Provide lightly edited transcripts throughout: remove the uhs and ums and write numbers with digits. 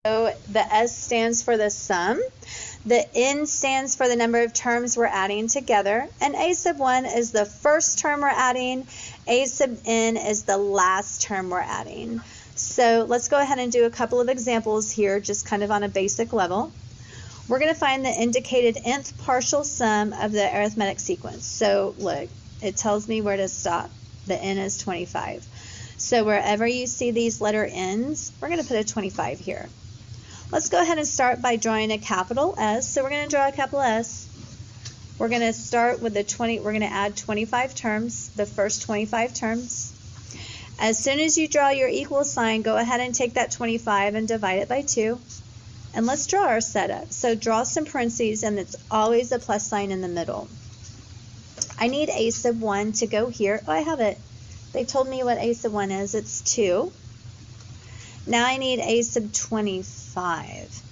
So the S stands for the sum. The N stands for the number of terms we're adding together. And A sub 1 is the first term we're adding. A sub N is the last term we're adding. So let's go ahead and do a couple of examples here, just kind of on a basic level. We're going to find the indicated nth partial sum of the arithmetic sequence. So look, it tells me where to stop. The N is 25. So wherever you see these letter N's, we're going to put a 25 here. Let's go ahead and start by drawing a capital S. So we're going to draw a capital S. We're going to start with the 20, we're going to add 25 terms, the first 25 terms. As soon as you draw your equal sign, go ahead and take that 25 and divide it by 2. And let's draw our setup. So draw some parentheses, and it's always a plus sign in the middle. I need A sub 1 to go here. Oh, I have it. They told me what A sub 1 is. It's 2. Now I need A sub 25.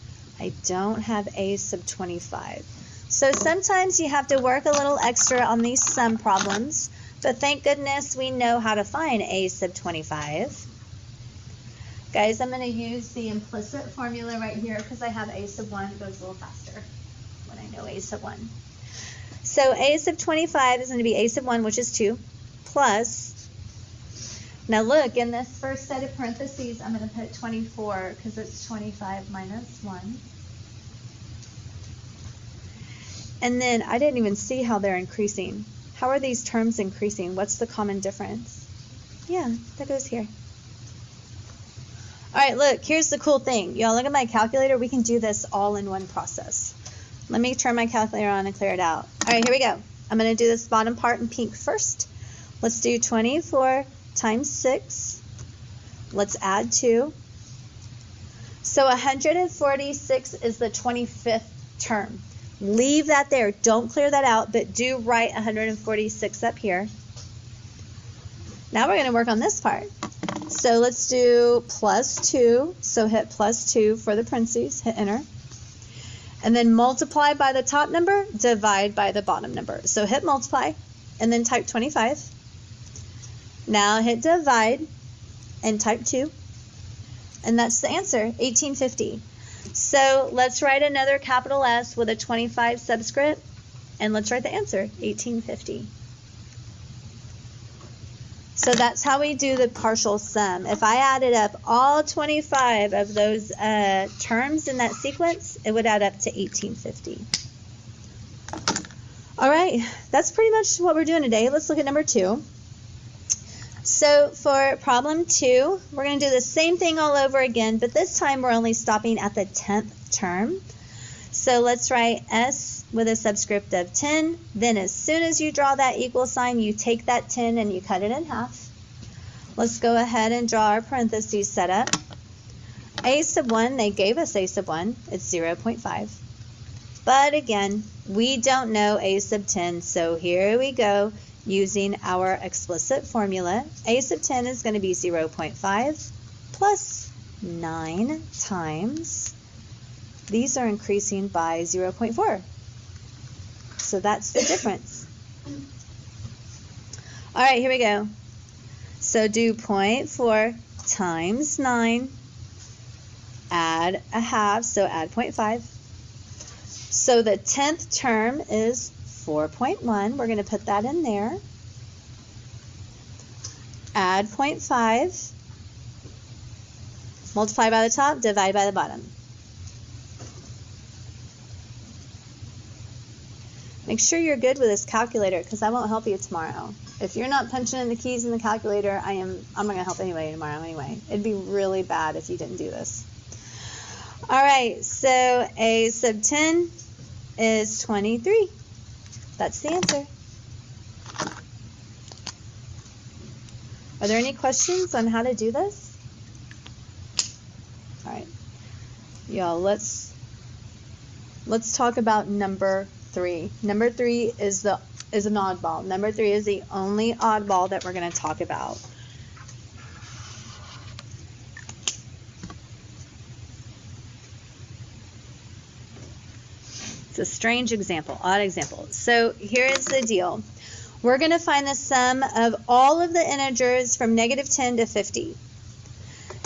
I don't have A sub 25. So sometimes you have to work a little extra on these sum problems, but thank goodness we know how to find A sub 25. Guys, I'm going to use the implicit formula right here because I have A sub 1. It goes a little faster when I know A sub 1. So A sub 25 is going to be A sub 1, which is 2, plus, now look, in this first set of parentheses, I'm going to put 24 because it's 25 minus 1. And then I didn't even see how they're increasing. How are these terms increasing? What's the common difference? Yeah, that goes here. All right, look, here's the cool thing. Y'all, look at my calculator. We can do this all in one process. Let me turn my calculator on and clear it out. All right, here we go. I'm going to do this bottom part in pink first. Let's do 24 times 6. Let's add 2. So 146 is the 25th term. Leave that there. Don't clear that out, but do write 146 up here. Now we're going to work on this part. So let's do plus 2. So hit plus 2 for the parentheses. Hit enter. And then multiply by the top number, divide by the bottom number. So hit multiply, and then type 25. Now hit divide, and type 2. And that's the answer, 1850. So let's write another capital S with a 25 subscript, and let's write the answer, 1850. So that's how we do the partial sum. If I added up all 25 of those terms in that sequence, it would add up to 1850. All right, that's pretty much what we're doing today. Let's look at number 2. So for problem 2, we're going to do the same thing all over again, but this time we're only stopping at the 10th term. So let's write S with a subscript of 10. Then as soon as you draw that equal sign, you take that 10 and you cut it in half. Let's go ahead and draw our parentheses setup. A sub 1, they gave us A sub 1. It's 0.5. But again, we don't know A sub 10, so here we go. Using our explicit formula, A sub 10 is going to be 0.5 plus 9 times, these are increasing by 0.4. So that's the difference. All right, here we go. So do 0.4 times 9, add a half, so add 0.5. So the 10th term is 4.1. We're going to put that in there. Add 0.5. Multiply by the top, divide by the bottom. Make sure you're good with this calculator because I won't help you tomorrow. If you're not punching in the keys in the calculator, I'm not going to help anybody tomorrow anyway. It'd be really bad if you didn't do this. All right, so A sub 10 is 23. That's the answer. Are there any questions on how to do this? All right, y'all, let's talk about number 3. Number 3 is an oddball. Number 3 is the only oddball that we're going to talk about. It's a strange example, odd example. So here is the deal. We're going to find the sum of all of the integers from -10 to 50.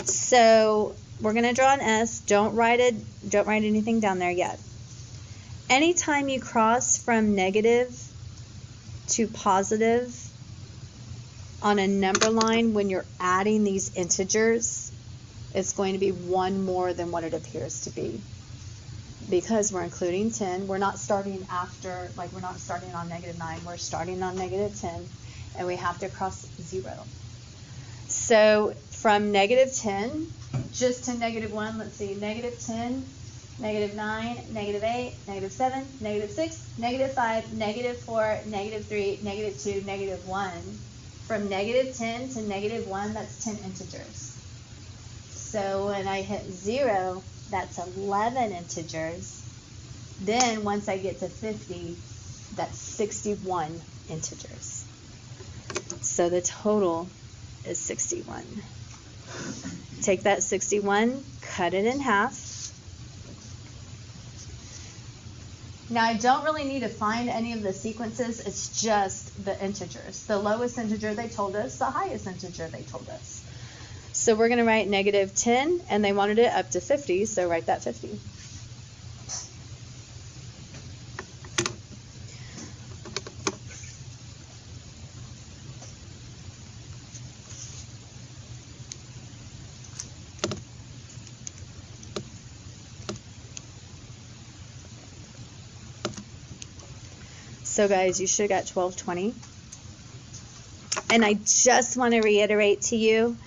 So we're going to draw an S. Don't write anything down there yet. Anytime you cross from negative to positive on a number line when you're adding these integers, it's going to be one more than what it appears to be. Because we're including 10, we're not starting after, like we're not starting on -9, we're starting on -10, and we have to cross 0. So from -10 just to -1, let's see, -10, -9, -8, -7, -6, -5, -4, -3, -2, -1. From -10 to -1, that's 10 integers. So when I hit 0, that's 11 integers. Then once I get to 50, that's 61 integers. So the total is 61. Take that 61, cut it in half. Now I don't really need to find any of the sequences, it's just the integers. The lowest integer they told us, the highest integer they told us. So we're going to write -10, and they wanted it up to 50, so write that 50. So guys, you should have got 1220. And I just want to reiterate to you,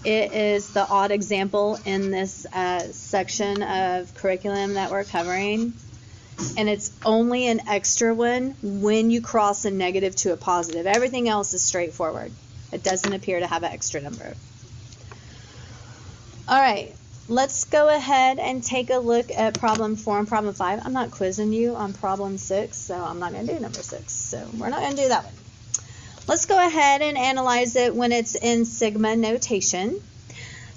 it is the odd example in this section of curriculum that we're covering. And it's only an extra one when you cross a negative to a positive. Everything else is straightforward. It doesn't appear to have an extra number. All right. Let's go ahead and take a look at problem 4 and problem 5. I'm not quizzing you on problem 6, so I'm not going to do number 6. So we're not going to do that one. Let's go ahead and analyze it when it's in sigma notation.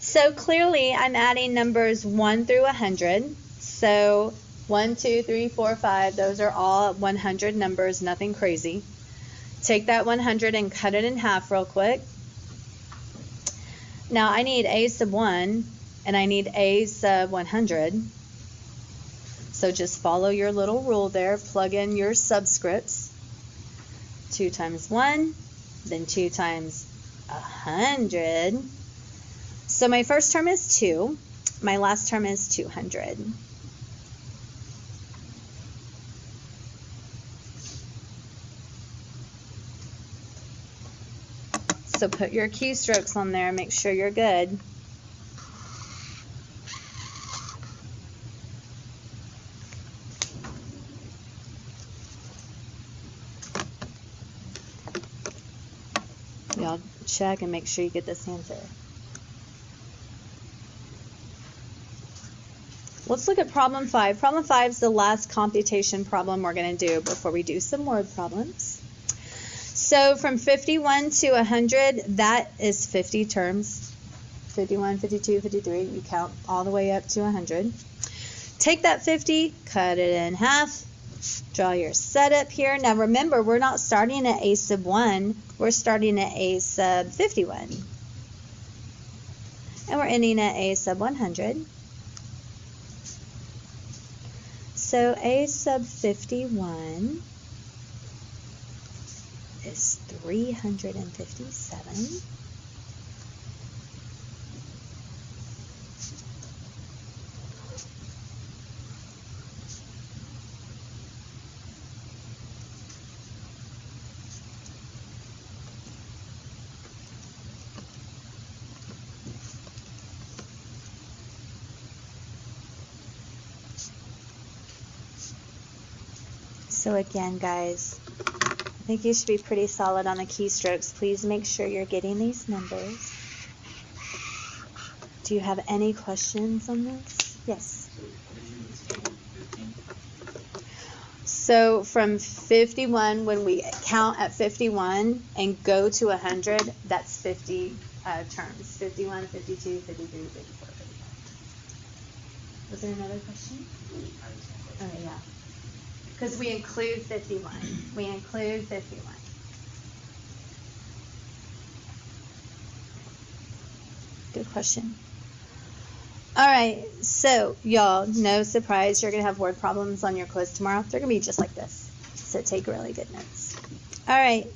So clearly I'm adding numbers 1 through 100. So 1, 2, 3, 4, 5, those are all 100 numbers, nothing crazy. Take that 100 and cut it in half real quick. Now I need a sub 1. And I need a sub 100. So just follow your little rule there. Plug in your subscripts. 2 times 1, then 2 times 100. So my first term is 2. My last term is 200. So put your keystrokes on there. Make sure you're good. Y'all check and make sure you get this answer. Let's look at problem 5. Problem 5 is the last computation problem we're going to do before we do some word problems. So from 51 to 100, that is 50 terms. 51, 52, 53, you count all the way up to 100. Take that 50, cut it in half. Draw your setup here. Now remember, we're not starting at a sub 1. We're starting at a sub 51. And we're ending at a sub 100. So a sub 51 is 357. So again, guys, I think you should be pretty solid on the keystrokes. Please make sure you're getting these numbers. Do you have any questions on this? Yes. So from 51, when we count at 51 and go to 100, that's 50 terms. 51, 52, 53, 54, 55. Was there another question? Oh, yeah. Because we include 51. We include 51. Good question. All right, so y'all, no surprise, you're going to have word problems on your quiz tomorrow. They're going to be just like this, so take really good notes. All right,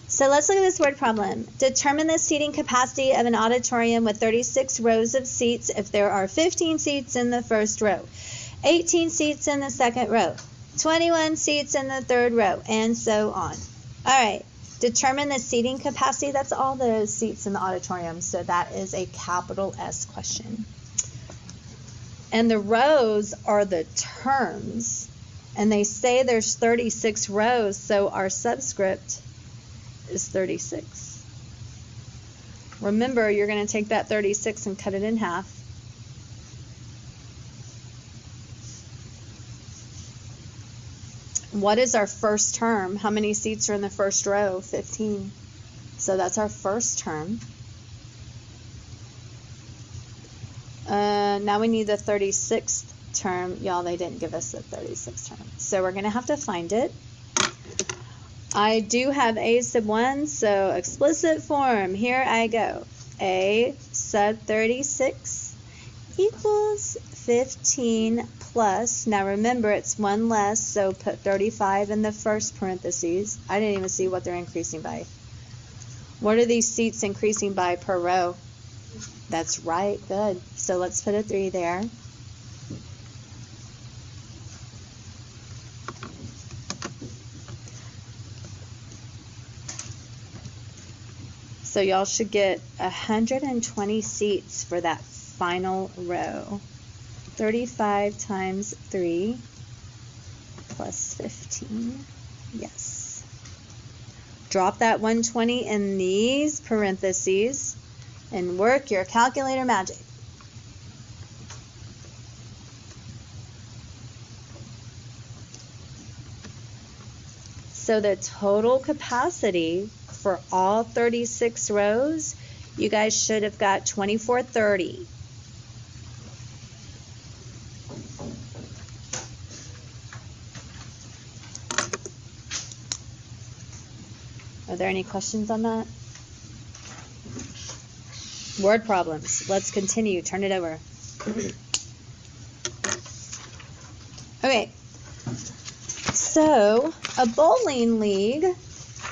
so let's look at this word problem. Determine the seating capacity of an auditorium with 36 rows of seats if there are 15 seats in the first row, 18 seats in the second row, 21 seats in the third row, and so on. All right, determine the seating capacity. That's all the seats in the auditorium, so that is a capital S question. And the rows are the terms, and they say there's 36 rows, so our subscript is 36. Remember, you're going to take that 36 and cut it in half. What is our first term? How many seats are in the first row? 15. So that's our first term. Now we need the 36th term. Y'all, they didn't give us the 36th term. So we're going to have to find it. I do have a sub 1, so explicit form. Here I go. A sub 36 equals 15 plus. Now remember, it's 1 less, so put 35 in the first parentheses. I didn't even see what they're increasing by. What are these seats increasing by per row? That's right, good. So let's put a 3 there. So y'all should get 120 seats for that final row. 35 times 3 plus 15. Yes. Drop that 120 in these parentheses and work your calculator magic. So the total capacity for all 36 rows, you guys should have got 2430. Are there any questions on that? Word problems. Let's continue. Turn it over. Okay. So, a bowling league,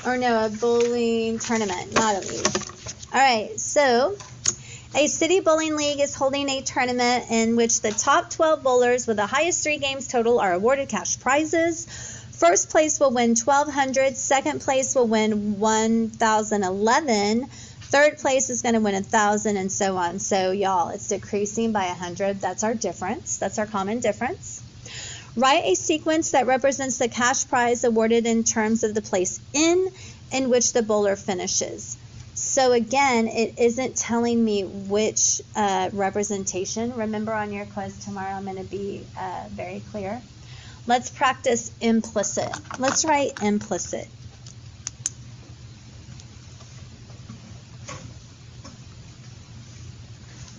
or no, a bowling tournament, not a league. All right, so a city bowling league is holding a tournament in which the top 12 bowlers with the highest 3 games total are awarded cash prizes. First place will win $1,200, second place will win $1,011, third place is going to win $1,000, and so on. So, y'all, it's decreasing by 100. That's our difference. That's our common difference. Write a sequence that represents the cash prize awarded in terms of the place in which the bowler finishes. So again, it isn't telling me which representation. Remember, on your quiz tomorrow, I'm going to be very clear. Let's practice implicit. Let's write implicit.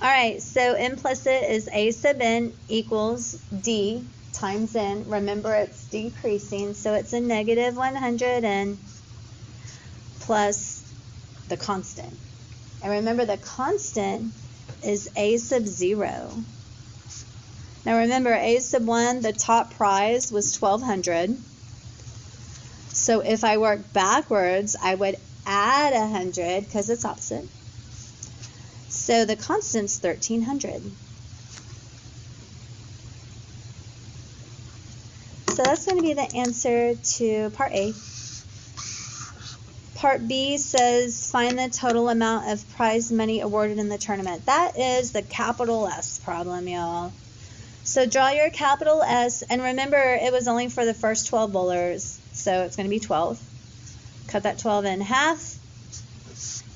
All right, so implicit is A sub n equals D times n. Remember, it's decreasing, so it's a negative 100 n plus the constant. And remember, the constant is A sub 0. Now remember, A sub 1, the top prize was 1,200. So if I work backwards, I would add 100 because it's opposite. So the constant's 1,300. So that's going to be the answer to part A. Part B says, find the total amount of prize money awarded in the tournament. That is the capital S problem, y'all. So draw your capital S, and remember, it was only for the first 12 bowlers, so it's going to be 12. Cut that 12 in half,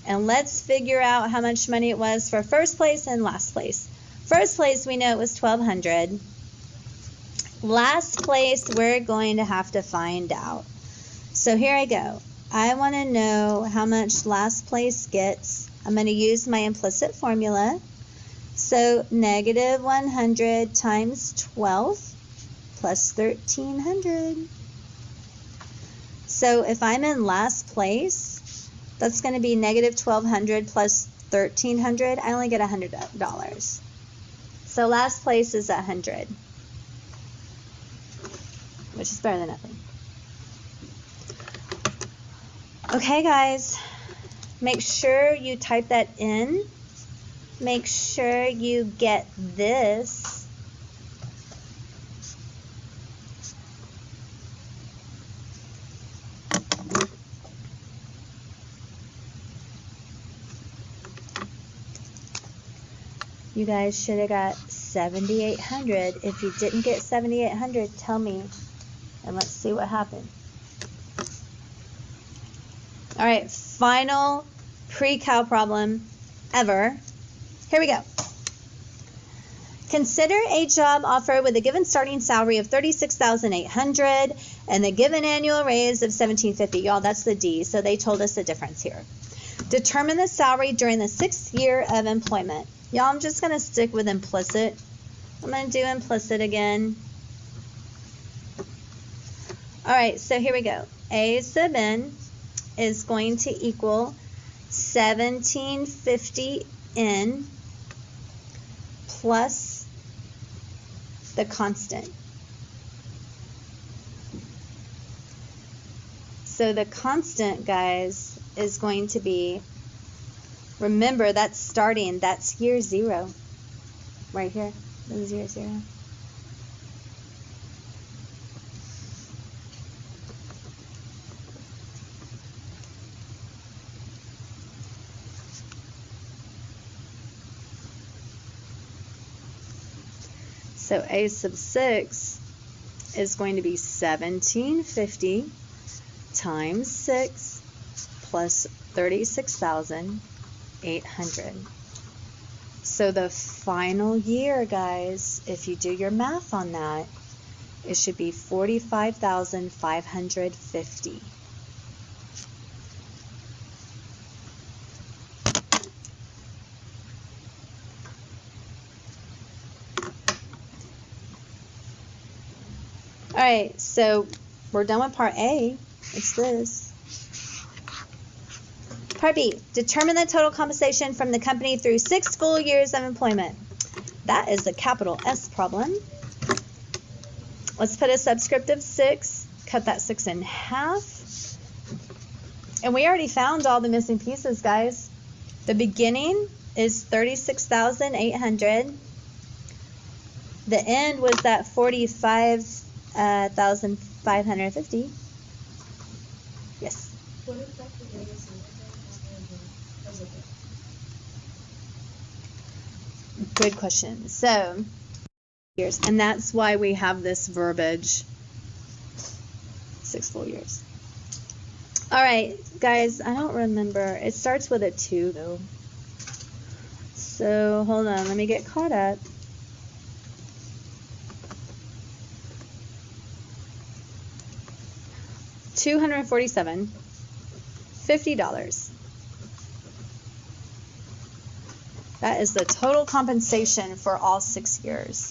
and let's figure out how much money it was for first place and last place. First place, we know it was 1,200. Last place, we're going to have to find out. So here I go. I want to know how much last place gets. I'm going to use my implicit formula. So negative 100 times 12 plus 1,300. So if I'm in last place, that's going to be negative 1,200 plus 1,300. I only get $100. So last place is 100, which is better than nothing. Okay, guys, make sure you type that in. Make sure you get this. You guys should have got 7,800. If you didn't get 7,800, tell me, and let's see what happened. All right, final pre-cal problem ever. Here we go. Consider a job offer with a given starting salary of $36,800 and the given annual raise of $1,750. Y'all, that's the D, so they told us the difference here. Determine the salary during the 6th year of employment. Y'all, I'm just going to stick with implicit. I'm going to do implicit again. All right, so here we go. A sub n is going to equal 1,750 n plus the constant. So the constant, guys, is going to be, remember, that's starting, that's year 0. Right here, this is year 0. So A sub 6 is going to be 1,750 times 6 plus 36,800. So the final year, guys, if you do your math on that, it should be 45,550. All right, so we're done with part A. It's this. Part B, determine the total compensation from the company through 6 full years of employment. That is a capital S problem. Let's put a subscript of 6, cut that 6 in half. And we already found all the missing pieces, guys. The beginning is 36,800. The end was that 45,550. Yes. What exactly is it? Good question. So, years, and that's why we have this verbiage, 6 full years. All right, guys, I don't remember. It starts with a 2, though. So, hold on. Let me get caught up. $247, $50. That is the total compensation for all 6 years.